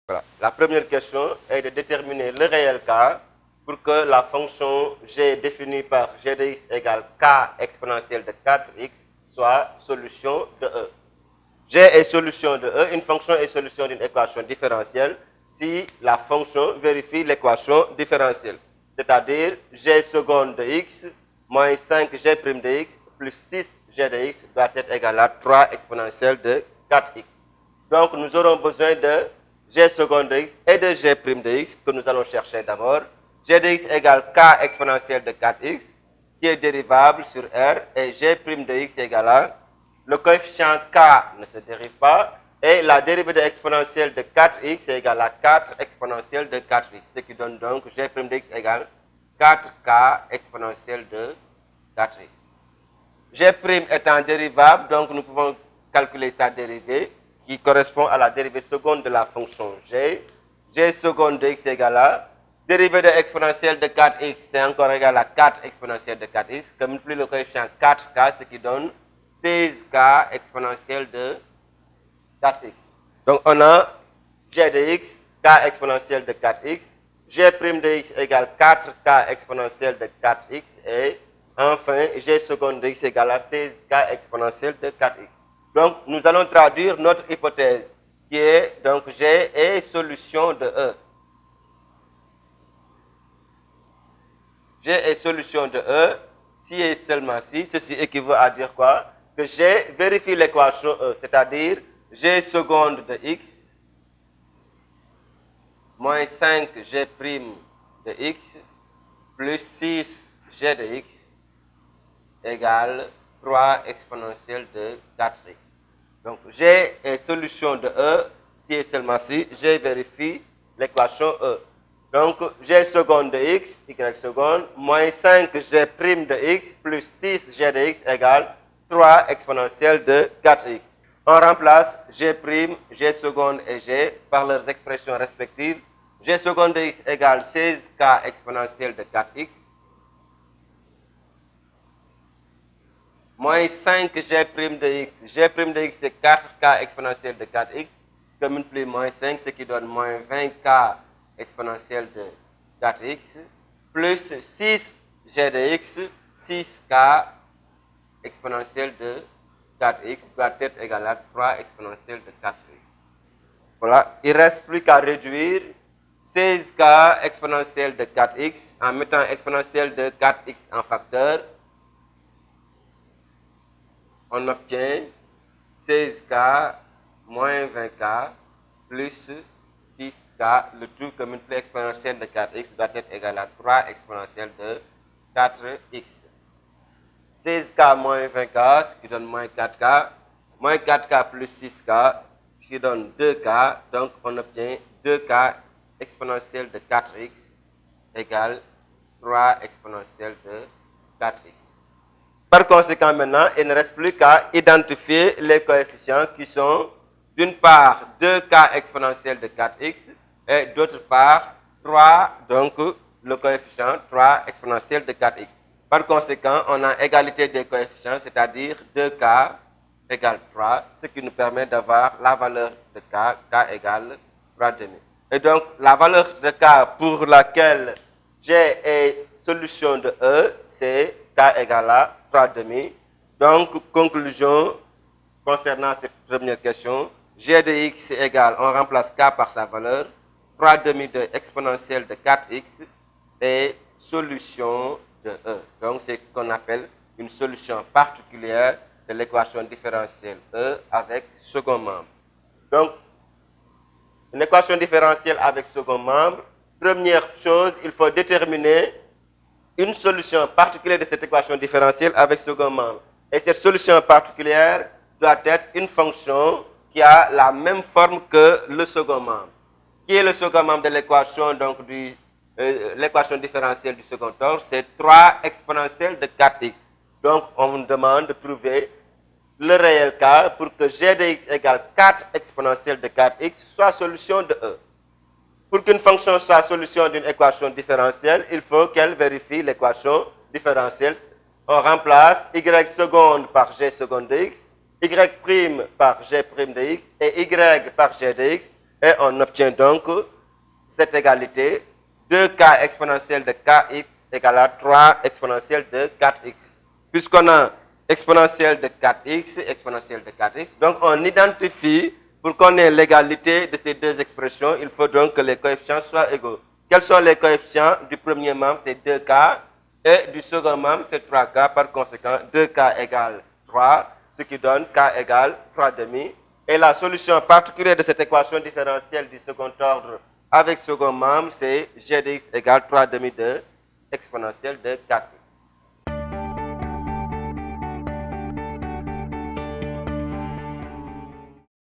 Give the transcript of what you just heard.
Voilà. La première question est de déterminer le réel k pour que la fonction g définie par g de x égale k exponentielle de 4x soit solution de E. G est solution de E, une fonction est solution d'une équation différentielle si la fonction vérifie l'équation différentielle. C'est-à-dire g seconde de x moins 5g' de x plus 6g de x doit être égal à 3 exponentielle de 4x. Donc nous aurons besoin de g seconde de x et de g' de x que nous allons chercher d'abord. G de x égale k exponentielle de 4x qui est dérivable sur R et g' de x égale à le coefficient k ne se dérive pas et la dérivée de exponentielle de 4x est égale à 4 exponentielle de 4x, ce qui donne donc g' de x égale 4k exponentielle de 4x. G' étant dérivable, donc nous pouvons calculer sa dérivée qui correspond à la dérivée seconde de la fonction g. G seconde de x égale à dérivée de exponentielle de 4x, c'est encore égal à 4 exponentielle de 4x, que multiplie le coefficient 4k, ce qui donne 16k exponentielle de 4x. Donc on a g de x, k exponentielle de 4x, g' de x égale 4k exponentielle de 4x et enfin g seconde de x égale à 16k exponentielle de 4x. Donc nous allons traduire notre hypothèse qui est donc g est solution de E. G est solution de E si et seulement si. Ceci équivaut à dire quoi? Que G vérifie l'équation E, c'est-à-dire G seconde de x moins 5G' de x plus 6G de x égale 3 exponentielle de 4x. Donc G est solution de E si et seulement si G vérifie l'équation E. Donc, g seconde de x, y seconde, moins 5g' de x plus 6g de x égale 3 exponentielle de 4x. On remplace g', g seconde et g par leurs expressions respectives. G seconde de x égale 16k exponentielle de 4x. Moins 5g' de x. G' de x c'est 4k exponentielle de 4x. Que multiplie moins 5, ce qui donne moins 20k exponentielle de 4x, plus 6g de x, 6k exponentielle de 4x doit être égal à 3 exponentielle de 4x. Voilà, il ne reste plus qu'à réduire 16k exponentielle de 4x en mettant exponentielle de 4x en facteur. On obtient 16k moins 20k plus 6k, le tout que multiplie exponentielle de 4x doit être égal à 3 exponentielle de 4x. 16k moins 20k, ce qui donne moins 4k, moins 4k plus 6k, ce qui donne 2k, donc on obtient 2k exponentielle de 4x égale 3 exponentielle de 4x. Par conséquent, maintenant, il ne reste plus qu'à identifier les coefficients qui sont d'une part 2k exponentielle de 4x et d'autre part 3, donc le coefficient 3 exponentielle de 4x. Par conséquent, on a égalité des coefficients, c'est-à-dire 2k égale 3, ce qui nous permet d'avoir la valeur de k égale 3,5. Et donc, la valeur de k pour laquelle G est solution de E, c'est k égale à 3,5. Donc, conclusion concernant cette première question, g de x est égal, on remplace k par sa valeur, 3,5 de exponentielle de 4x et solution de E. Donc, c'est ce qu'on appelle une solution particulière de l'équation différentielle E avec second membre. Donc, une équation différentielle avec second membre, première chose, il faut déterminer une solution particulière de cette équation différentielle avec second membre. Et cette solution particulière doit être une fonction qui a la même forme que le second membre. Qui est le second membre de l'équation donc l'équation différentielle du second ordre? C'est 3 exponentielle de 4x. Donc, on vous demande de trouver le réel k pour que g de x égale 4 exponentielle de 4x soit solution de E. Pour qu'une fonction soit solution d'une équation différentielle, il faut qu'elle vérifie l'équation différentielle. On remplace y seconde par g seconde de x, y' par g' de x et y par g de x. Et on obtient donc cette égalité 2k exponentielle de kx égale à 3 exponentielle de 4x. Puisqu'on a exponentielle de 4x, exponentielle de 4x, donc on identifie, pour qu'on ait l'égalité de ces deux expressions, il faut donc que les coefficients soient égaux. Quels sont les coefficients du premier membre? C'est 2k, et du second membre, c'est 3k. Par conséquent, 2k égale 3, ce qui donne k égale 3 demi. Et la solution particulière de cette équation différentielle du second ordre avec second membre, c'est g de x égale 3 demi de exponentielle de 4x.